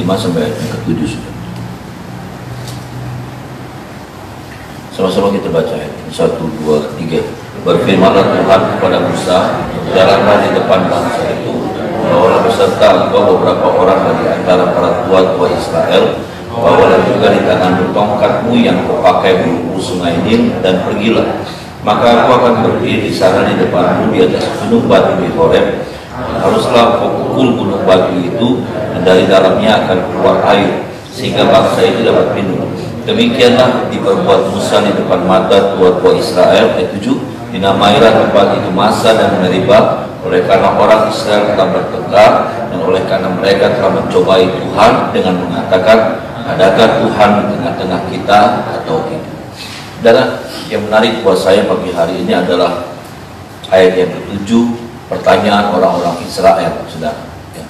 5 sampai ayat yang ke-7 sudah. Sama-sama kita baca ayat 1, 2, 3. Berfirmanlah Tuhan kepada Musa, jalanlah di depan bangsa itu, bawalah beserta engkau beberapa orang dari antara para tua-tua Israel, bawalah juga di tangan tongkatmu yang kau pakai menempuh sungai Nil, dan pergilah. Maka aku akan berdiri di sana di depanmu di atas gunung batu di Horeb. Haruslah kau pukul gunung batu itu, dan dari dalamnya akan keluar air, sehingga bangsa itu dapat minum. Demikianlah diperbuat Musa di depan mata tua-tua Israel. Ayat 7. Dinamailah tempat itu Masa dan Meribah, oleh karena orang Israel telah bertengkar, dan oleh karena mereka telah mencobai Tuhan dengan mengatakan, adakah Tuhan di tengah-tengah kita atau tidak? Saudara, yang menarik buat saya pagi hari ini adalah ayat yang ke-7, pertanyaan orang-orang Israel, saudara. Ya.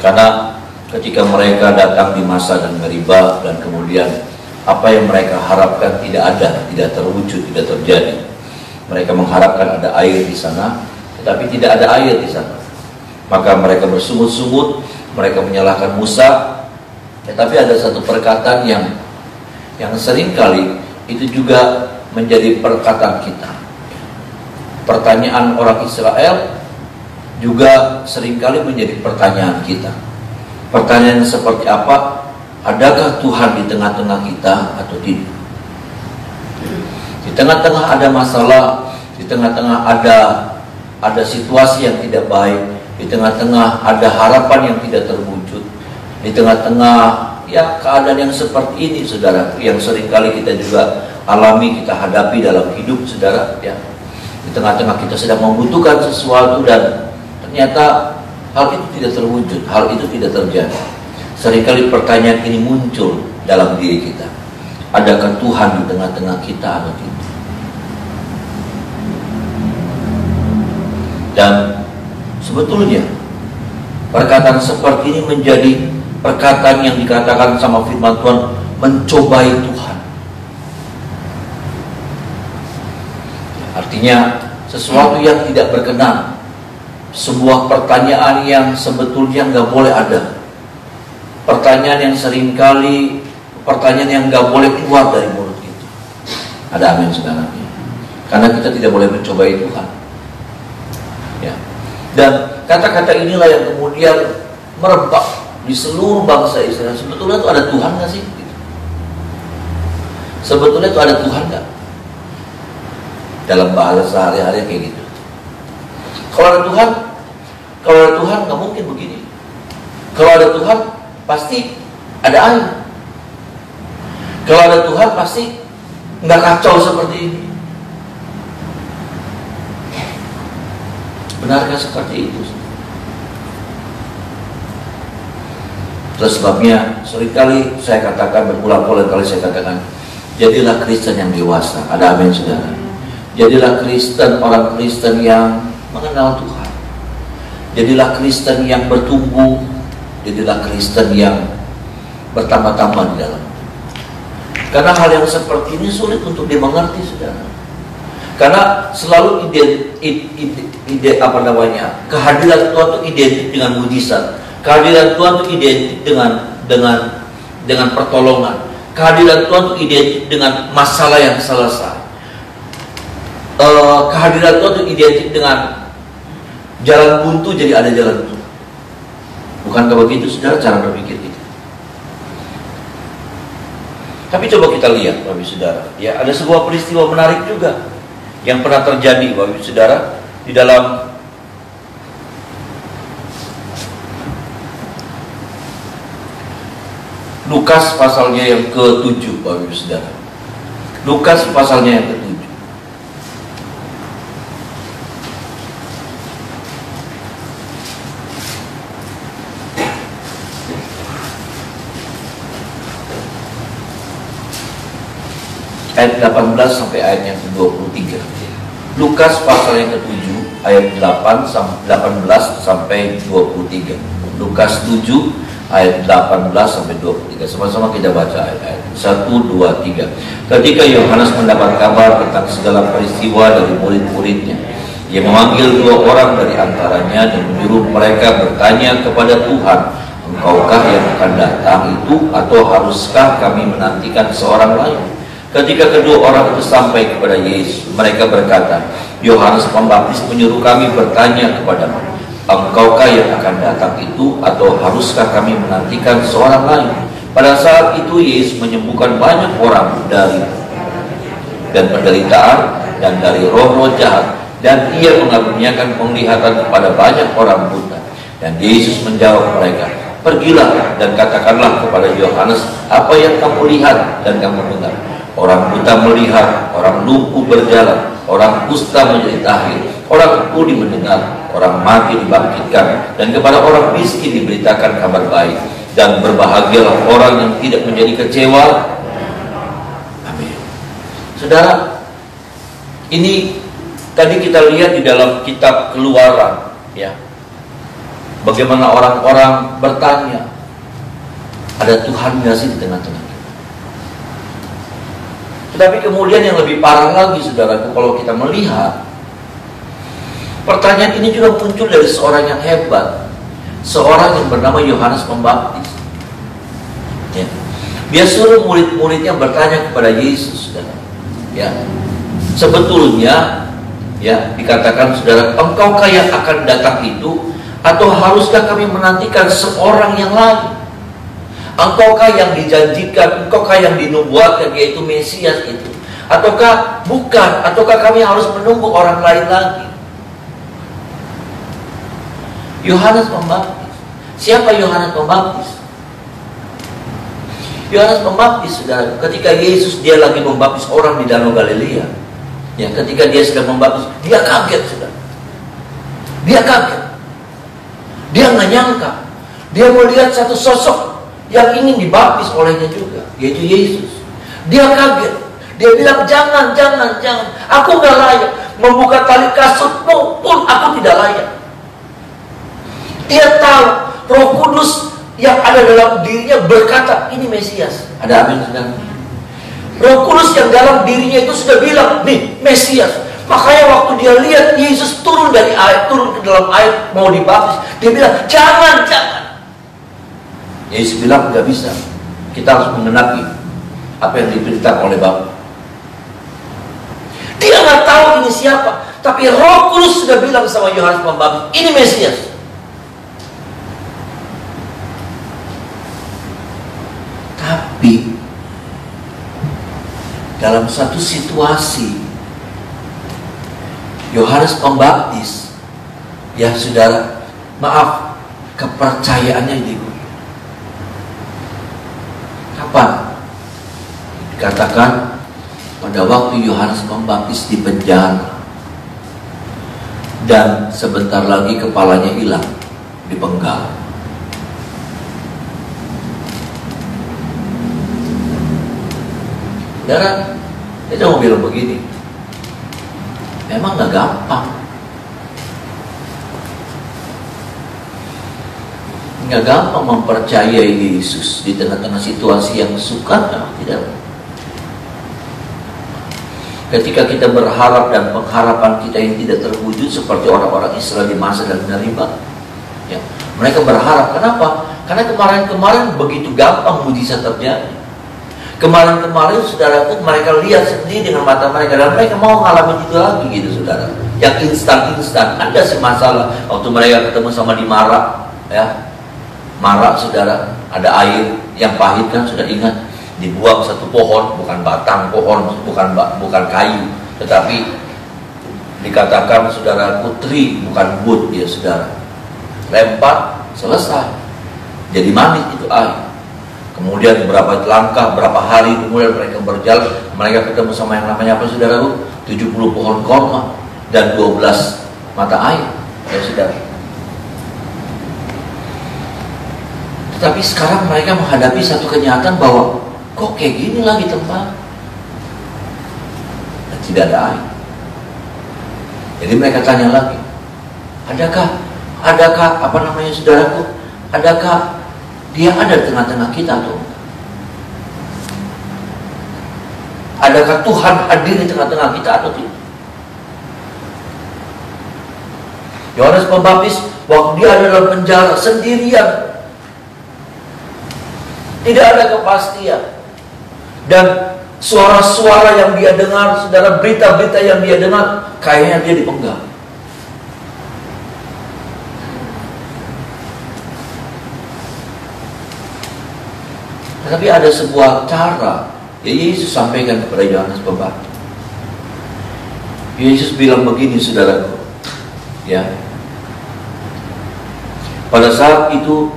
Karena ketika mereka datang di Masa dan Meribah, dan kemudian apa yang mereka harapkan tidak ada, tidak terwujud, tidak terjadi. Mereka mengharapkan ada air di sana, tetapi tidak ada air di sana. Maka mereka bersungut-sungut, mereka menyalahkan Musa. Tetapi ada satu perkataan yang seringkali itu juga menjadi perkataan kita. Pertanyaan orang Israel juga seringkali menjadi pertanyaan kita. Pertanyaan seperti apa? Adakah Tuhan di tengah-tengah kita atau tidak? Di tengah-tengah ada masalah, di tengah-tengah ada situasi yang tidak baik, di tengah-tengah ada harapan yang tidak terwujud, di tengah-tengah ya keadaan yang seperti ini, saudara, yang seringkali kita juga alami, kita hadapi dalam hidup, saudara, ya. Di tengah-tengah kita sedang membutuhkan sesuatu dan ternyata hal itu tidak terwujud, hal itu tidak terjadi. Seringkali pertanyaan ini muncul dalam diri kita. Adakah Tuhan di tengah-tengah kita atau tidak? Dan sebetulnya perkataan seperti ini menjadi perkataan yang dikatakan sama firman Tuhan, mencobai Tuhan. Artinya sesuatu yang tidak berkenan, sebuah pertanyaan yang sebetulnya nggak boleh ada, pertanyaan yang seringkali pertanyaan yang nggak boleh keluar dari mulut kita. Ada amin sekarang ya. Karena kita tidak boleh mencobai Tuhan. Ya. Dan kata-kata inilah yang kemudian merebak di seluruh bangsa Israel. Sebetulnya itu ada Tuhan nggak sih? Gitu. Sebetulnya itu ada Tuhan nggak? Dalam bahasa sehari-hari kayak gitu. Kalau ada Tuhan nggak mungkin begini. Kalau ada Tuhan pasti ada air. Kalau ada Tuhan pasti nggak kacau seperti ini. Benarkah seperti itu? Terus sebabnya seringkali saya katakan, berulang-ulang kali saya katakan, jadilah Kristen yang dewasa. Ada amin saudara. Jadilah Kristen, orang Kristen yang mengenal Tuhan. Jadilah Kristen yang bertumbuh. Jadilah Kristen yang bertambah-tambah di dalam. Karena hal yang seperti ini sulit untuk dimengerti, saudara. Karena selalu kehadiran Tuhan itu identik dengan mujizat. Kehadiran Tuhan itu identik dengan pertolongan. Kehadiran Tuhan itu identik dengan masalah yang selesai. Kehadiran Tuhan itu identik dengan jalan buntu jadi ada jalan buntu. Bukankah begitu, saudara, cara berpikir kita? Tapi coba kita lihat, Bapak Saudara, ya, ada sebuah peristiwa menarik juga yang pernah terjadi, Bapak Saudara, di dalam Lukas pasalnya yang ke-7, Bapak Saudara. Lukas pasalnya yang ke-7. Ayat 18 sampai ayat yang ke-23. Lukas pasal yang ke-7 ayat 18 sampai 23. Lukas 7 ayat 18 sampai 23. Sama-sama kita baca ayat-ayat 1, 2, 3. Ketika Yohanes mendapat kabar tentang segala peristiwa dari murid-muridnya, ia memanggil 2 orang dari antaranya dan menyuruh mereka bertanya kepada Tuhan, engkaukah yang akan datang itu, atau haruskah kami menantikan seorang lain? Ketika kedua orang itu sampai kepada Yesus, mereka berkata, Yohanes Pembaptis menyuruh kami bertanya kepadamu, engkaukah yang akan datang itu, atau haruskah kami menantikan seorang lain? Pada saat itu Yesus menyembuhkan banyak orang dari penderitaan dan dari roh-roh jahat, dan ia mengaruniakan penglihatan kepada banyak orang buta. Dan Yesus menjawab mereka, pergilah dan katakanlah kepada Yohanes apa yang kamu lihat dan kamu dengar. Orang buta melihat, orang lumpuh berjalan, orang kusta menjadi tahir, orang tuli mendengar, orang mati dibangkitkan, dan kepada orang miskin diberitakan kabar baik. Dan berbahagialah orang yang tidak menjadi kecewa. Amin. Saudara, ini tadi kita lihat di dalam kitab Keluaran, ya, bagaimana orang-orang bertanya, ada Tuhan nggak sih di tengah-tengah kita? Tetapi kemudian yang lebih parah lagi, saudaraku, kalau kita melihat pertanyaan ini juga muncul dari seorang yang hebat, seorang yang bernama Yohanes Pembaptis. Ya. Dia suruh murid-muridnya bertanya kepada Yesus, saudara. Ya. Sebetulnya, ya, dikatakan, saudara, engkaukah yang akan datang itu, atau haruskah kami menantikan seorang yang lain? Engkaukah yang dijanjikan, engkaukah yang dinubuatkan, yaitu Mesias itu, ataukah bukan? Ataukah kami harus menunggu orang lain lagi? Yohanes Pembaptis. Siapa Yohanes Pembaptis? Yohanes Pembaptis, saudara, ketika Yesus dia lagi membaptis orang di Danau Galilea, ya, ketika dia sedang membaptis, dia kaget, saudara. Dia kaget. Dia nggak nyangka. Dia melihat satu sosok yang ingin dibaptis olehnya juga, yaitu Yesus. Dia kaget. Dia bilang, jangan. Aku nggak layak. Membuka tali kasutmu pun aku tidak layak. Dia tahu Roh Kudus yang ada dalam dirinya berkata, ini Mesias. Ada amin, saudara? Roh Kudus yang dalam dirinya itu sudah bilang, nih Mesias. Makanya waktu dia lihat Yesus turun dari air, turun ke dalam air mau dibaptis, dia bilang, jangan. Yesus bilang, nggak bisa. Kita harus mengenapi apa yang diperintahkan oleh Bapa. Dia nggak tahu ini siapa, tapi Roh Kudus sudah bilang sama Yohanes Pembaptis, ini Mesias. Tapi dalam satu situasi, Yohanes Pembaptis, ya saudara, maaf, kepercayaannya diuji. Kapan? Dikatakan pada waktu Yohanes Pembaptis di penjara, dan sebentar lagi kepalanya hilang, dipenggal. Saudara, kita mau bilang begini, memang gak gampang. Gak gampang mempercayai Yesus di tengah-tengah situasi yang sukar, tidak. Ketika kita berharap dan pengharapan kita yang tidak terwujud seperti orang-orang Israel di masa dan Meribah, ya, mereka berharap, kenapa? Karena kemarin-kemarin begitu gampang mujizat terjadi. Kemarin-kemarin, saudaraku, mereka lihat sendiri dengan mata mereka, dan mereka mau ngalamin itu lagi, gitu, saudara. Yang instan-instan. Ada sih masalah waktu mereka ketemu sama di Mara, ya, Mara, saudara, ada air yang pahit, kan, sudah ingat, dibuang satu pohon, bukan batang pohon, bukan kayu, tetapi dikatakan, saudara, putri, bukan wood, ya, saudara, lempar, selesai, jadi manis itu air. Kemudian berapa langkah, berapa hari kemudian mereka berjalan, mereka ketemu sama yang namanya apa, saudara? 70 pohon korma dan 12 mata air, ya, saudara. Tetapi sekarang mereka menghadapi satu kenyataan bahwa kok kayak gini lagi tempat, dan tidak ada air. Jadi mereka tanya lagi, adakah apa namanya, saudaraku, adakah dia ada di tengah-tengah kita tuh? Adakah Tuhan hadir di tengah-tengah kita atau tidak? Yohanes Pembaptis waktu dia ada dalam penjara sendirian, Tidak ada kepastian. Dan suara-suara yang dia dengar, saudara, berita-berita yang dia dengar, kayaknya dia dipenggal. Tetapi ada sebuah cara yang Yesus sampaikan kepada Yohanes Pembaptis. Yesus bilang begini, saudaraku, ya. Pada saat itu,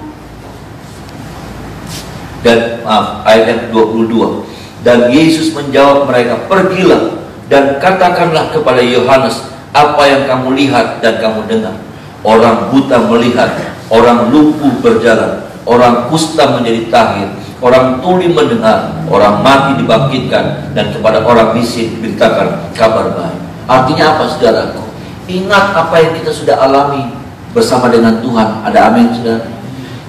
dan ayat 22, dan Yesus menjawab mereka, pergilah dan katakanlah kepada Yohanes apa yang kamu lihat dan kamu dengar. Orang buta melihat, orang lumpuh berjalan, orang kusta menjadi tahir, orang tuli mendengar, orang mati dibangkitkan, dan kepada orang miskin diberitakan kabar baik. Artinya apa, saudaraku? Ingat apa yang kita sudah alami bersama dengan Tuhan. Ada amin, saudara?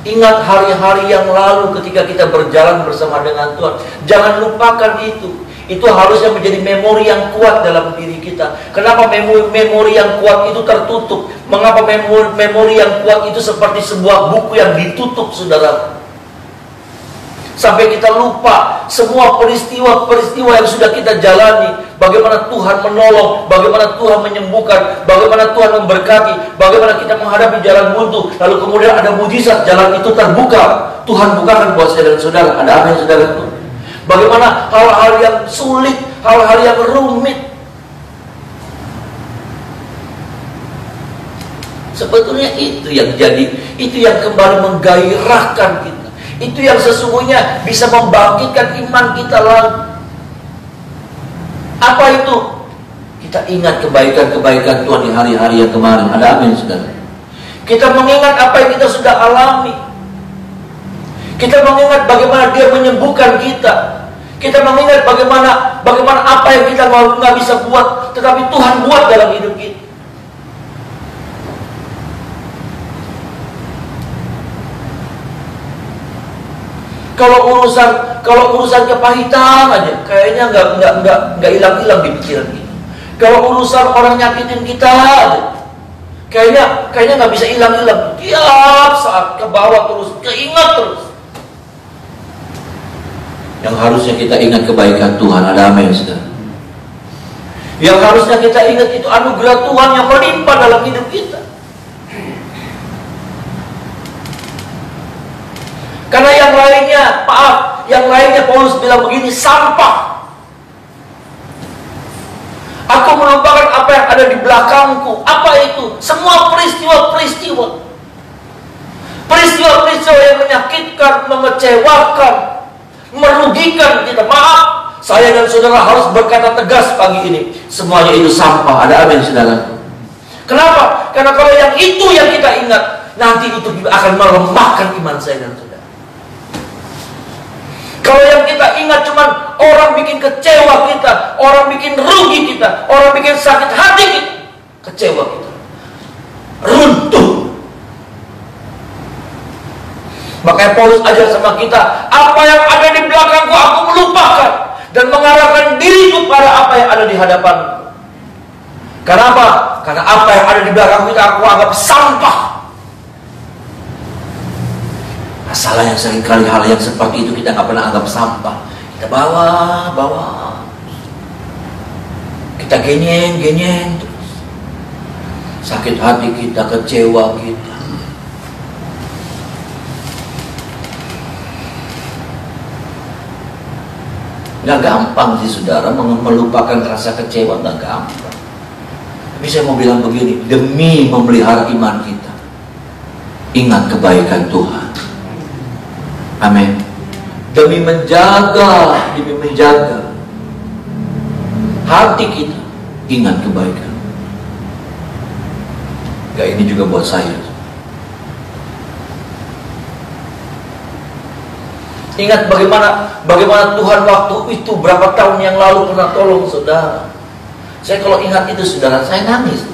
Ingat hari-hari yang lalu ketika kita berjalan bersama dengan Tuhan. Jangan lupakan itu. Itu harusnya menjadi memori yang kuat dalam diri kita. Kenapa memori yang kuat itu tertutup? Mengapa memori yang kuat itu seperti sebuah buku yang ditutup, saudara? Sampai kita lupa semua peristiwa-peristiwa yang sudah kita jalani. Bagaimana Tuhan menolong, bagaimana Tuhan menyembuhkan, bagaimana Tuhan memberkati, bagaimana kita menghadapi jalan buntu, lalu kemudian ada mujizat, jalan itu terbuka. Tuhan bukakan buat saya dan saudara. Ada apa yang saudara itu? Bagaimana hal-hal yang sulit, hal-hal yang rumit, sebetulnya itu yang jadi, itu yang kembali menggairahkan kita. Itu yang sesungguhnya bisa membangkitkan iman kita lagi. Apa itu? Kita ingat kebaikan-kebaikan Tuhan di hari-hari yang kemarin. Ada amin, saudara? Kita mengingat apa yang kita sudah alami. Kita mengingat bagaimana Dia menyembuhkan kita. Kita mengingat bagaimana apa yang kita nggak bisa buat, tetapi Tuhan buat dalam hidup kita. Kalau urusan kepahitan aja, kayaknya nggak hilang di pikiran kita. Kalau urusan orang nyakitin kita aja, kayaknya nggak bisa hilang. Tiap saat ke bawah terus, keingat terus. Yang harusnya kita ingat kebaikan Tuhan. Ada amin, saudara? Yang harusnya kita ingat itu anugerah Tuhan yang melimpah dalam hidup kita. Karena yang lainnya Paulus bilang begini, sampah. Aku melupakan apa yang ada di belakangku. Apa itu? Semua peristiwa yang menyakitkan, mengecewakan, merugikan kita. Maaf, saya dan saudara harus berkata tegas pagi ini, semuanya itu sampah. Ada amin, saudara? Kenapa? Karena kalau yang itu yang kita ingat, nanti itu akan melemahkan iman saya dan saudara. Kalau yang kita ingat cuma orang bikin kecewa kita, orang bikin rugi kita, orang bikin sakit hati kita, kecewa kita, runtuh. Makanya Paulus ajar sama kita, apa yang ada di belakangku aku melupakan dan mengarahkan diriku pada apa yang ada di hadapanku. Kenapa? Karena apa yang ada di belakang kita aku anggap sampah. Masalahnya seringkali hal yang seperti itu kita nggak pernah anggap sampah. Kita bawa, kita genyeng terus. Sakit hati kita, kecewa kita. Nggak gampang sih, saudara, melupakan rasa kecewa, nggak gampang. Tapi saya mau bilang begini, demi memelihara iman kita, ingat kebaikan Tuhan. Amin. Demi menjaga hati kita, ingat kebaikan. Gak, ini juga buat saya. Ingat bagaimana Tuhan waktu itu berapa tahun yang lalu pernah tolong saudara. Saya kalau ingat itu, saudara, saya nangis.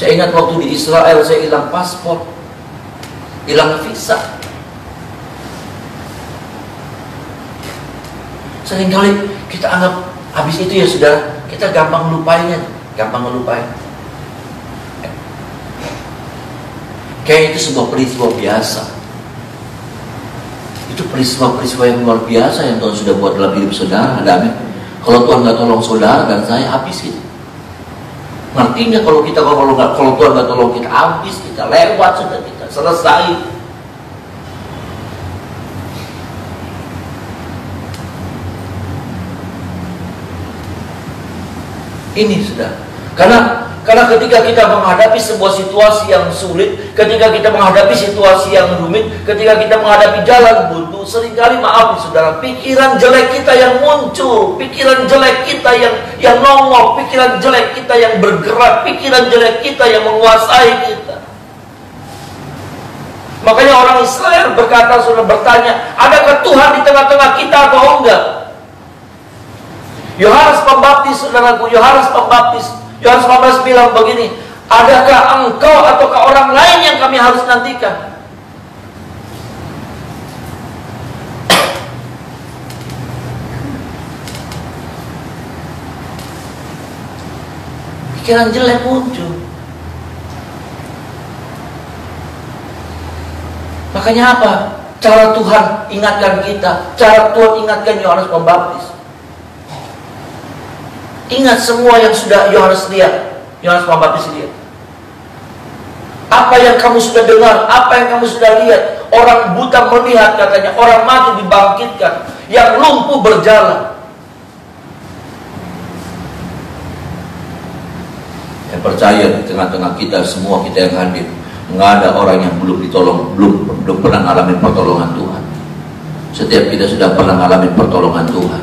Saya ingat waktu di Israel saya hilang paspor, hilang visa. Seringkali kita anggap habis itu ya, saudara, kita gampang ngelupain. Kayak itu sebuah peristiwa biasa. Itu peristiwa-peristiwa yang luar biasa yang Tuhan sudah buat dalam hidup saudara. Ada amin. Kalau Tuhan nggak tolong saudara dan saya, habis kita. Ngerti nggak kalau Tuhan nggak tolong kita, habis kita, lewat sudah kita, selesai. Ini sudah. Karena ketika kita menghadapi sebuah situasi yang sulit, ketika kita menghadapi situasi yang rumit, ketika kita menghadapi jalan buntu, seringkali maaf saudara, pikiran jelek kita yang muncul, pikiran jelek kita yang nongol, pikiran jelek kita yang bergerak, pikiran jelek kita yang menguasai kita. Makanya orang Israel berkata, sudah bertanya, adakah Tuhan di tengah-tengah kita atau enggak? Yohanes Pembaptis, saudaraku, Yohanes Pembaptis bilang begini, adakah engkau ataukah orang lain yang kami harus nantikan? Pikiran jelek muncul. Makanya apa? Cara Tuhan ingatkan kita, cara Tuhan ingatkan Yohanes Pembaptis. Ingat semua yang sudah Yohanes lihat, Yohanes Pembaptis lihat. Apa yang kamu sudah dengar, apa yang kamu sudah lihat. Orang buta melihat katanya, orang mati dibangkitkan, yang lumpuh berjalan. Saya percaya di tengah-tengah kita semua, kita yang hadir, nggak ada orang yang belum ditolong, belum pernah ngalamin pertolongan Tuhan. Setiap kita sudah pernah ngalamin pertolongan Tuhan.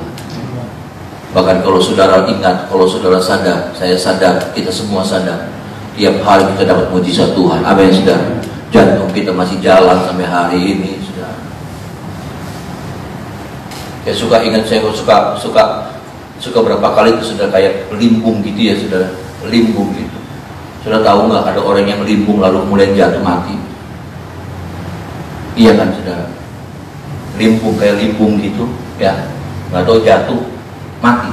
Bahkan kalau saudara ingat, kalau saudara sadar, saya sadar, kita semua sadar, tiap hari kita dapat mujizat Tuhan. Apa yang saudara? Jantung kita masih jalan sampai hari ini, saudara. Saya suka ingat, saya suka berapa kali itu sudah kayak limbung gitu ya, saudara. Limbung gitu. Sudah tahu nggak ada orang yang limbung lalu mulai jatuh mati? Iya kan, saudara? Limbung kayak limbung gitu, ya. Nggak tahu jatuh mati.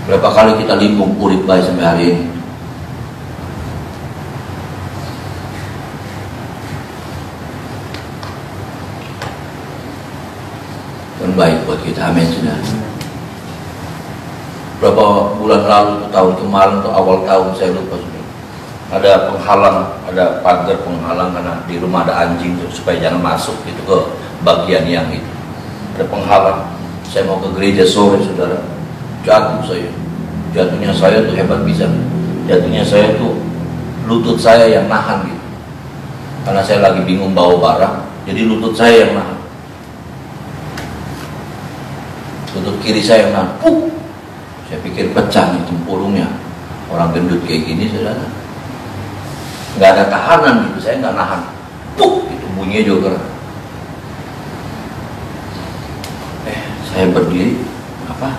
Berapa kali kita limbung urip baik sampai hari ini. Dan baik buat kita, amin sudah. Berapa bulan lalu, tahun kemarin atau awal tahun saya lupa sudah. Ada penghalang, ada pagar penghalang karena di rumah ada anjing supaya jangan masuk gitu ke bagian yang itu. Ada penghalang. Saya mau ke gereja sore, saudara, jatuh saya. Jatuhnya saya tuh hebat bisa. Jatuhnya saya tuh lutut saya yang nahan gitu. Karena saya lagi bingung bawa barang, jadi lutut saya yang nahan. Lutut kiri saya yang nahan. Saya pikir pecah nih tempurungnya. Orang gendut kayak gini, saudara. Nggak ada tahanan gitu, saya nggak nahan. Itu bunyinya juga. Saya berdiri, apa?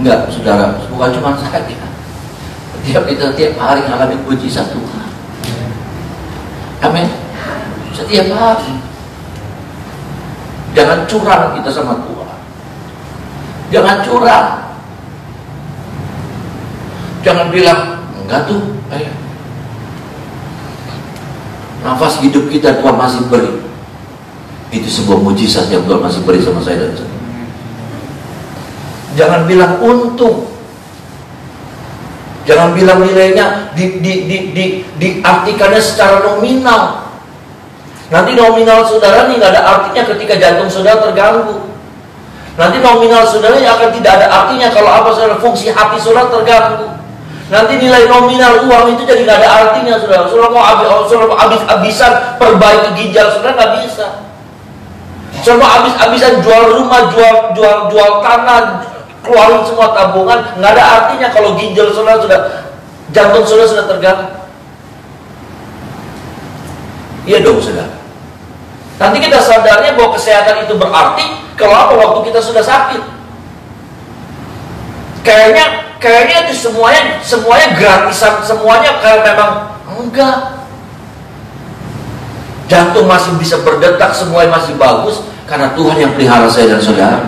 Enggak, saudara, bukan cuma saya. Tiap hari ngalamin mujizat Tuhan. Amin. Setiap hari. Jangan curang kita sama Tuhan. Jangan curang. Jangan bilang, enggak tuh, ayo. Nafas hidup kita Tuhan masih beri. Itu sebuah mujizat yang Tuhan masih beri sama saya dan saya. Jangan bilang untung. Jangan bilang nilainya diartikannya secara nominal. Nanti nominal saudara ini nggak ada artinya ketika jantung saudara terganggu. Nanti nominal saudara akan tidak ada artinya kalau apa saudara, fungsi hati saudara terganggu. Nanti nilai nominal uang itu jadi nggak ada artinya, saudara. Saudara mau habis-habisan perbaiki ginjal, saudara nggak bisa. Saudara mau habis-habisan jual rumah, jual tanah, keluarin semua tabungan, nggak ada artinya kalau ginjal saudara jantung saudara sudah terganggu. Iya dong, saudara. Nanti kita sadarnya bahwa kesehatan itu berarti kalau apa waktu kita sudah sakit. Kayaknya itu semuanya gratisan, semuanya kayak memang enggak. Jantung masih bisa berdetak, semuanya masih bagus karena Tuhan yang pelihara saya dan saudara.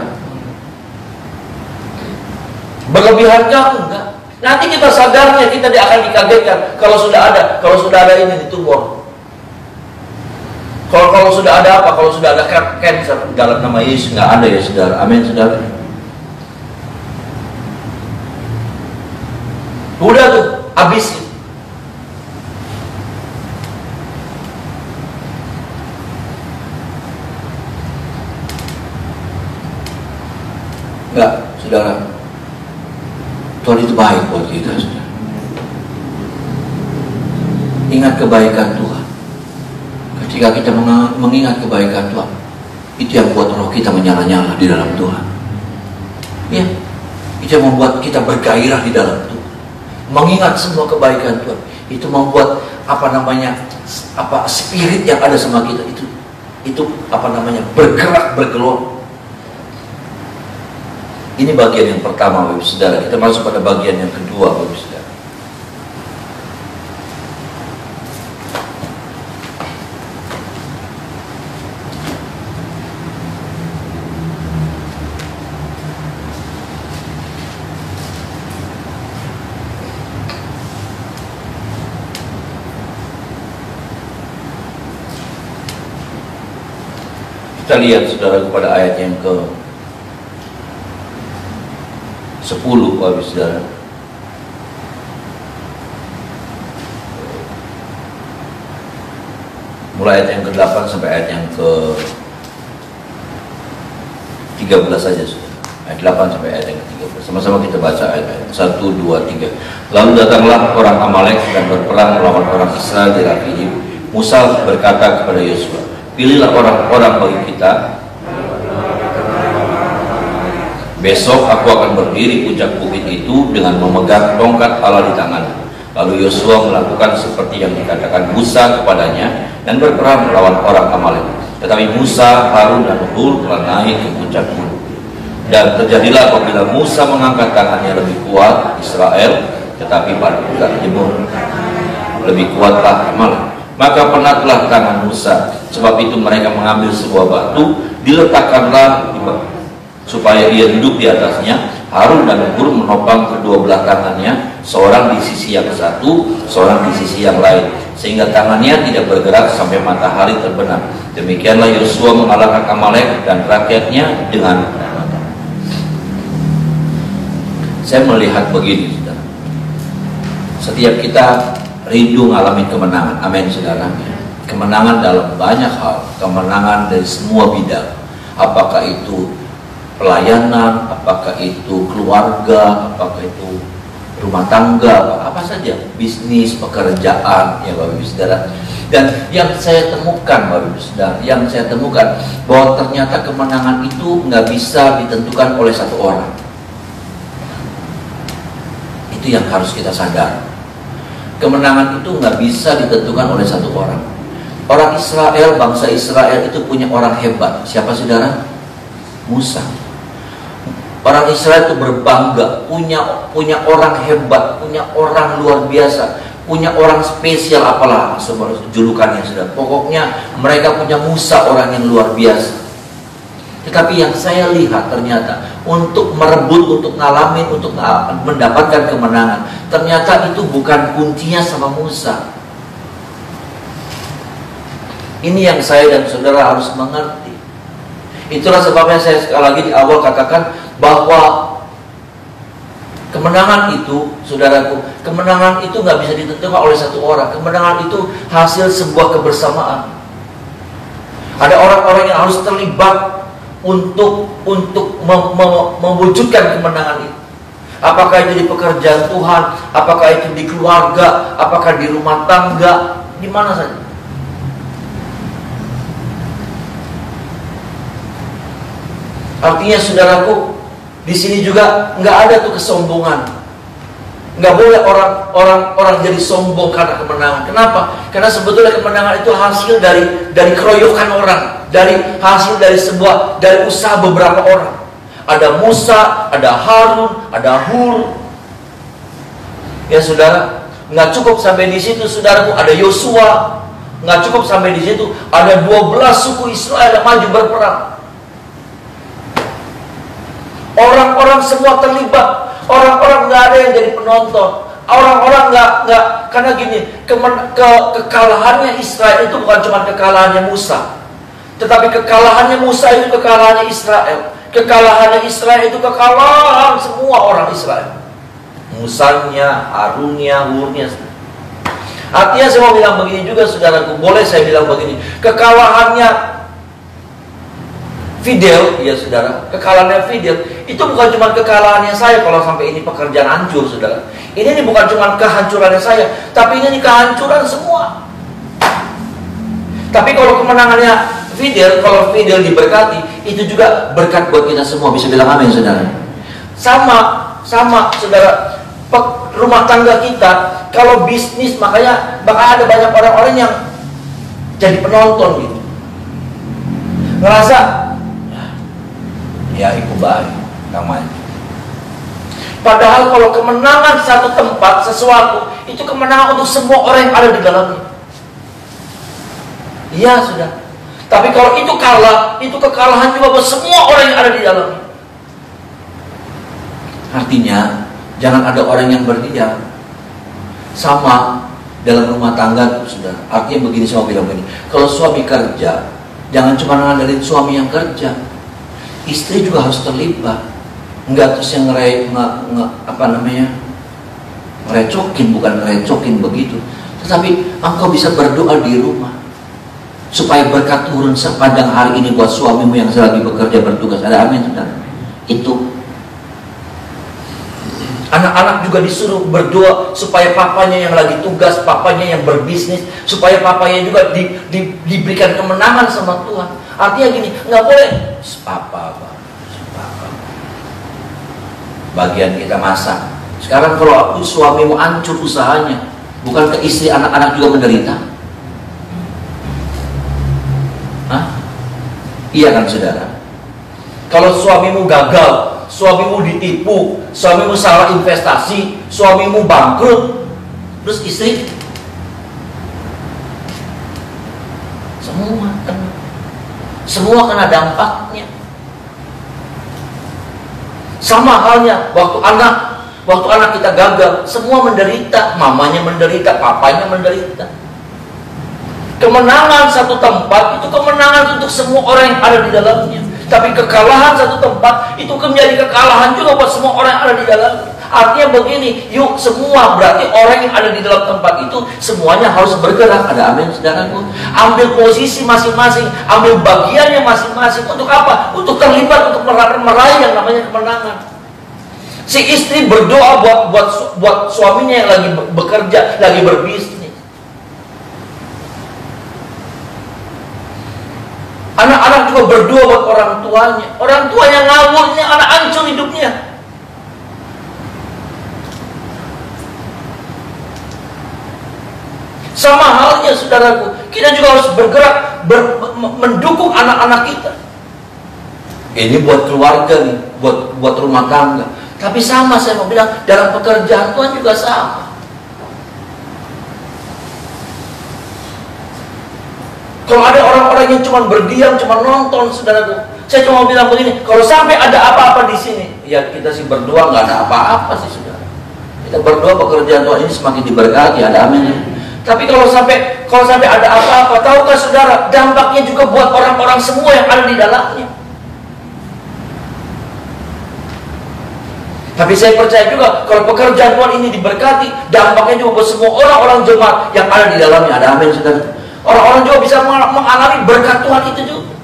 Berlebihankah? Enggak. Nanti kita sadarnya, kita akan dikagetkan kalau sudah ada ini di tumor. Kalau sudah ada apa? Kalau sudah ada cancer dalam nama Yesus nggak ada ya saudara. Amin saudara. Udah tuh habis. Enggak, saudara. Tuhan itu baik buat kita, saudara. Ingat kebaikan Tuhan. Ketika kita mengingat kebaikan Tuhan, itu yang buat roh kita menyala-nyala di dalam Tuhan. Ya, itu yang membuat kita bergairah di dalam Tuhan. Mengingat semua kebaikan Tuhan, itu membuat spirit yang ada sama kita itu bergerak, bergelora. Ini bagian yang pertama, Bapak Saudara. Kita masuk pada bagian yang kedua, Bapak Saudara. Kita lihat saudara kepada ayat yang ke 10, Bapak Saudara. Mulai ayat yang ke-8 sampai ayat yang ke-13 saja, saudara. Ayat 8 sampai ayat yang ke-13. Sama-sama kita baca ayat-ayat 1, 2, 3. Lalu datanglah orang Amalek dan berperang melawan orang Israel di Refidim. Musa berkata kepada Yosua, pilihlah orang-orang bagi kita. Besok aku akan berdiri puncak bukit itu dengan memegang tongkat Allah di tangan. Lalu Yosua melakukan seperti yang dikatakan Musa kepadanya dan berperang melawan orang Amalek. Tetapi Musa, Harun dan Hur telah naik ke puncak gunung. Dan terjadilah apabila Musa mengangkat tangannya lebih kuat Israel, tetapi pada puncak jemur lebih kuatlah Amalek. Maka penatlah tangan Musa. Sebab itu mereka mengambil sebuah batu, diletakkanlah supaya ia duduk di atasnya. Harun dan Hur menopang kedua belah tangannya, seorang di sisi yang satu, seorang di sisi yang lain, sehingga tangannya tidak bergerak sampai matahari terbenam. Demikianlah Yosua mengalahkan Amalek dan rakyatnya dengan. Saya melihat begini, saudara. Setiap kita rindu mengalami kemenangan. Amin, saudara. Kemenangan dalam banyak hal, kemenangan dari semua bidang. Apakah itu pelayanan, apakah itu keluarga, apakah itu rumah tangga, apa saja, bisnis, pekerjaan, ya Bapak Ibu Saudara. Dan yang saya temukan, Bapak Ibu Saudara, yang saya temukan bahwa ternyata kemenangan itu nggak bisa ditentukan oleh satu orang. Itu yang harus kita sadar. Kemenangan itu nggak bisa ditentukan oleh satu orang. Orang Israel, bangsa Israel itu punya orang hebat. Siapa saudara? Musa. Orang Israel itu berbangga, punya orang hebat, punya orang luar biasa, punya orang spesial, apalah julukannya sudah. Pokoknya mereka punya Musa, orang yang luar biasa. Tetapi yang saya lihat ternyata untuk merebut, untuk ngalamin, untuk mendapatkan kemenangan, ternyata itu bukan kuncinya sama Musa. Ini yang saya dan saudara harus mengerti. Itulah sebabnya saya sekali lagi di awal katakan bahwa kemenangan itu, saudaraku, kemenangan itu nggak bisa ditentukan oleh satu orang. Kemenangan itu hasil sebuah kebersamaan. Ada orang-orang yang harus terlibat untuk mewujudkan kemenangan itu. Apakah itu di pekerjaan Tuhan, apakah itu di keluarga, apakah di rumah tangga, di mana saja. Artinya saudaraku, di sini juga nggak ada tuh kesombongan. Nggak boleh orang jadi sombong karena kemenangan. Kenapa? Karena sebetulnya kemenangan itu hasil dari keroyokan orang, hasil dari usaha beberapa orang. Ada Musa, ada Harun, ada Hur. Ya saudara, nggak cukup sampai di situ, saudaraku. Ada Yosua, nggak cukup sampai di situ. Ada 12 suku Israel yang maju berperang. Orang-orang semua terlibat. orang-orang nggak ada yang jadi penonton. Orang-orang nggak karena gini, kekalahannya Israel itu bukan cuma kekalahannya Musa, tetapi kekalahannya Musa itu kekalahannya Israel. Kekalahannya Israel itu kekalahan semua orang Israel. Musanya, Harunnya, Hurnya. Artinya saya mau bilang begini juga saudaraku, boleh saya bilang begini, kekalahannya Fidel, ya saudara, kekalahannya Fidel itu bukan cuma kekalahannya saya kalau sampai ini pekerjaan hancur, saudara. Ini bukan cuma kehancurannya saya, tapi ini kehancuran semua. Tapi kalau kemenangannya Fidel, kalau Fidel diberkati, itu juga berkat buat kita semua. Bisa bilang amin, saudara. Sama, saudara. Rumah tangga kita, kalau bisnis, makanya bakal ada banyak orang-orang yang jadi penonton gitu, ngerasa ya itu baik namanya. Padahal kalau kemenangan satu tempat, sesuatu, itu kemenangan untuk semua orang yang ada di dalamnya. Iya sudah. Tapi kalau itu kalah, itu kekalahan juga buat semua orang yang ada di dalamnya. Artinya jangan ada orang yang berdiam. Sama dalam rumah tangga itu sudah. Artinya begini, saya mau bilang begini, kalau suami kerja, jangan cuma ngandelin suami yang kerja, istri juga harus terlibat. Enggak terus yang ngerecokin, bukan ngerecokin begitu, tetapi engkau bisa berdoa di rumah supaya berkat turun sepanjang hari ini buat suamimu yang lagi bekerja bertugas. Ada amin, saudara? Itu anak-anak juga disuruh berdoa supaya papanya yang lagi tugas, papanya yang berbisnis, supaya papanya juga diberikan kemenangan sama Tuhan. Artinya gini, nggak boleh papa. Bagian kita masak. Sekarang kalau suamimu hancur usahanya, bukan ke istri anak-anak juga menderita? Hah? Iya kan, saudara? Kalau suamimu gagal, suamimu ditipu, suamimu salah investasi, suamimu bangkrut, terus istri semua kena dampaknya. Sama halnya waktu anak kita gagal, semua menderita, mamanya menderita, papanya menderita. Kemenangan satu tempat itu kemenangan untuk semua orang yang ada di dalamnya. Tapi kekalahan satu tempat itu menjadi kekalahan juga buat semua orang yang ada di dalam. Artinya begini, yuk semua, berarti orang yang ada di dalam tempat itu semuanya harus bergerak. Ada amin, saudaraku? Ambil posisi masing-masing, ambil bagiannya masing-masing. Untuk apa? Untuk terlibat, untuk meraih yang namanya kemenangan. Si istri berdoa buat suaminya yang lagi bekerja, lagi berbisnis. Anak-anak juga berdoa buat orang tuanya. Orang tuanya ngawurnya, anak hancur hidupnya. Sama halnya saudaraku, kita juga harus bergerak mendukung anak-anak kita. Ini buat keluarga nih, buat rumah tangga. Tapi sama, saya mau bilang, dalam pekerjaan Tuhan juga sama. Kalau ada orang-orang yang cuma berdiam, cuma nonton, saudaraku, saya cuma bilang begini, kalau sampai ada apa-apa di sini, ya kita sih berdoa nggak ada apa-apa sih, saudara. Kita berdoa pekerjaan Tuhan ini semakin diberkati, ada amin. Tapi kalau sampai ada apa-apa, tahukah saudara, dampaknya juga buat orang-orang semua yang ada di dalamnya. Tapi saya percaya juga kalau pekerjaan Tuhan ini diberkati, dampaknya juga buat semua orang-orang jemaat yang ada di dalamnya, ada amin, saudara. Orang-orang juga bisa mengalami berkat Tuhan itu juga.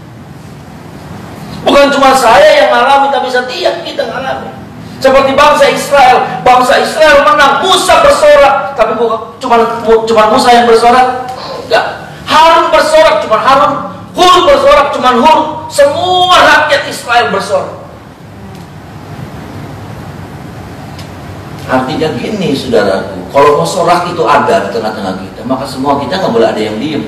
Bukan cuma saya yang mengalami, tapi setiap kita mengalami. Seperti bangsa Israel menang, Musa bersorak, tapi bukan cuma Musa yang bersorak, enggak. Harun bersorak, cuma Harun. Hur bersorak, cuma Hur. Semua rakyat Israel bersorak. Artinya gini, saudaraku, kalau sorak itu ada di tengah-tengah kita, maka semua kita nggak boleh ada yang diem.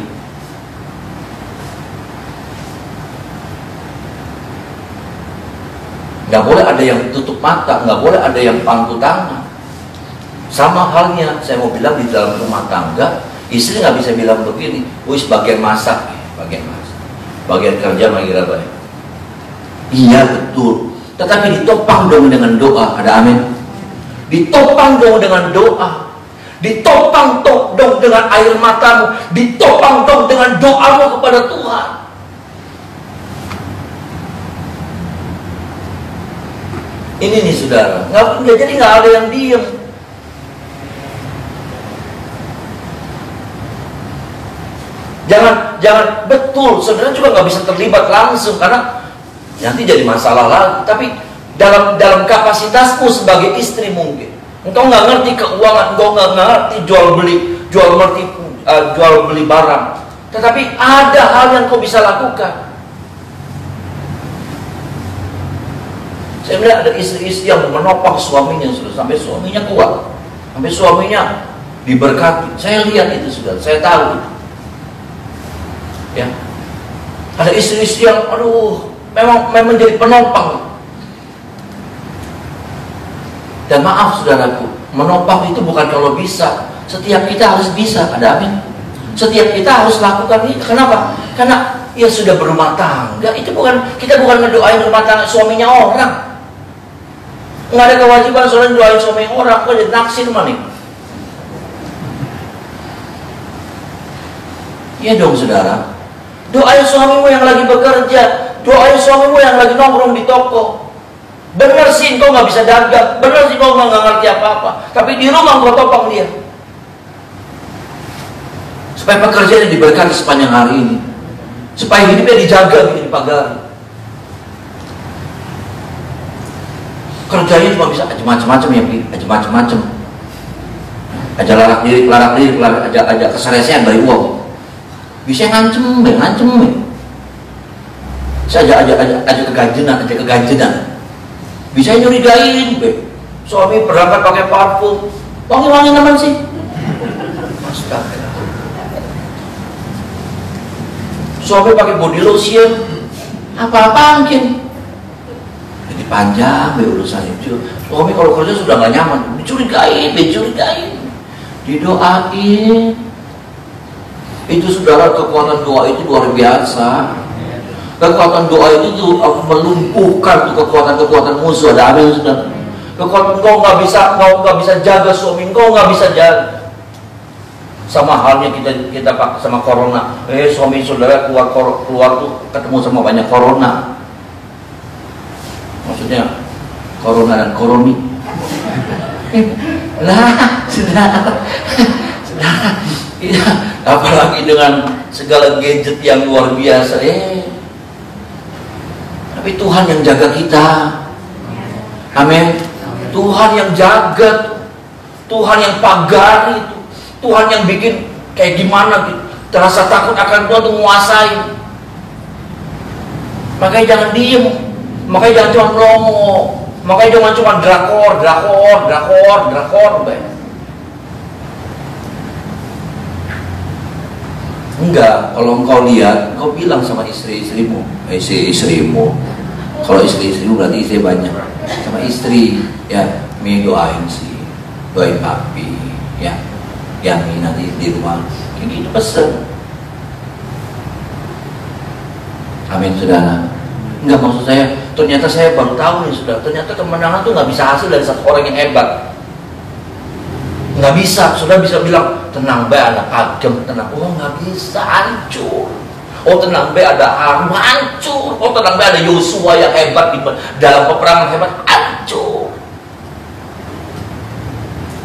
Nggak boleh ada yang tutup mata, nggak boleh ada yang pangku tangan. Sama halnya, saya mau bilang di dalam rumah tangga, istri nggak bisa bilang begini, wis bagian masak, bagian kerja mengira baik. Iya betul, tetapi ditopang dong dengan doa, ada amin. ditopang dong dengan doa, ditopang dong dengan air matamu, ditopang dong dengan doamu kepada Tuhan. Ini nih saudara, jadi nggak ada yang diem. Jangan betul, saudara juga nggak bisa terlibat langsung karena nanti jadi masalah lagi. Tapi dalam kapasitasmu sebagai istri mungkin, engkau nggak ngerti keuangan, engkau nggak ngerti jual beli barang. Tetapi ada hal yang kau bisa lakukan. Saya melihat ada istri-istri yang menopang suaminya sudah sampai suaminya kuat, sampai suaminya diberkati. Saya lihat itu sudah, saya tahu. Ya, ada istri-istri yang, memang jadi penopang. Dan maaf saudaraku, menopang itu bukan kalau bisa. Setiap kita harus bisa, ada amin. Setiap kita harus lakukan itu. Kenapa? Karena ya sudah berumah tangga. Itu kita bukan ngedoain rumah tangga suaminya orang. Nggak ada kewajiban soalnya doain suami orang. Kok jadi naksir nih? Iya dong saudara. Doain suamimu yang lagi bekerja, doain suamimu yang lagi nongkrong di toko. Bener sih engkau nggak bisa dagang, bener sih engkau nggak ngerti apa-apa, tapi di rumah engkau topang dia, supaya pekerjaannya diberkati sepanjang hari ini, supaya hidupnya dijaga, dipagari. Kerjanya cuma bisa aja macam-macam ya, aja macam-macam, aja larak diri, aja keseresian dari uang. Bisa ngancem. Bisa aja keganjenan. Bisa nyurigain, suami berangkat pakai parfum, wangi-wangi naman sih. Astaga. Suami pakai body lotion, apa-apaan kin. Jadi panjang urusan itu. Suami kalau kerja sudah nggak nyaman, dicurigain, didoain. Itu saudara, kekuatan doa itu luar biasa. Kekuatan doa itu melumpuhkan kekuatan musuh. Ada amin saudara. Kekuatan kau nggak bisa jaga suami, kau nggak bisa jaga. Sama halnya kita pakai sama corona. Suami saudara keluar tuh ketemu sama banyak corona. Maksudnya corona dan koroni. Lah saudara. Iya, apalagi dengan segala gadget yang luar biasa. Tapi Tuhan yang jaga kita. Amin. Tuhan yang jaga, Tuhan yang pagari itu, Tuhan yang bikin kayak gimana gitu. Terasa takut akan Tuhan untuk menguasai. Makanya jangan diem, makanya jangan cuma melongo, makanya jangan cuma drakor. Enggak, kalau engkau lihat, engkau bilang sama istrimu, kalau istri-istrimu berarti istri banyak, sama istri, ya, Mi doain sih, doain papi, ya, Mi nanti di rumah, kayak gitu pesen. Amin saudara. Enggak, maksud saya, ternyata saya baru tahu nih saudara, ternyata kemenangan tuh nggak bisa hasil dari satu orang yang hebat. Nggak bisa, sudah bisa bilang tenang be anak Adam, tenang. Oh nggak bisa, hancur. Oh tenang be ada Harun, hancur. Oh tenang be ada Yosua yang hebat dalam peperangan hebat, hancur.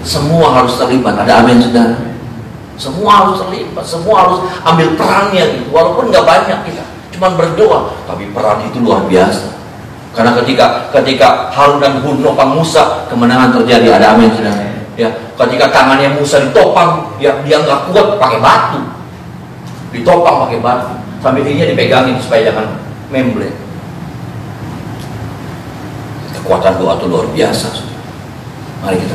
Semua harus terlibat. Ada amin saudara. Semua harus terlibat, semua harus ambil perannya gitu. Walaupun nggak banyak kita, cuma berdoa, tapi peran itu luar biasa. Karena ketika Harun dan Hur nopang Musa, kemenangan terjadi. Ada amin saudara. Ya, ketika tangannya Musa ditopang, ya dia nggak kuat pakai batu, ditopang pakai batu, sambil ininya dipegangin supaya jangan memblek. Kekuatan doa itu luar biasa. Mari kita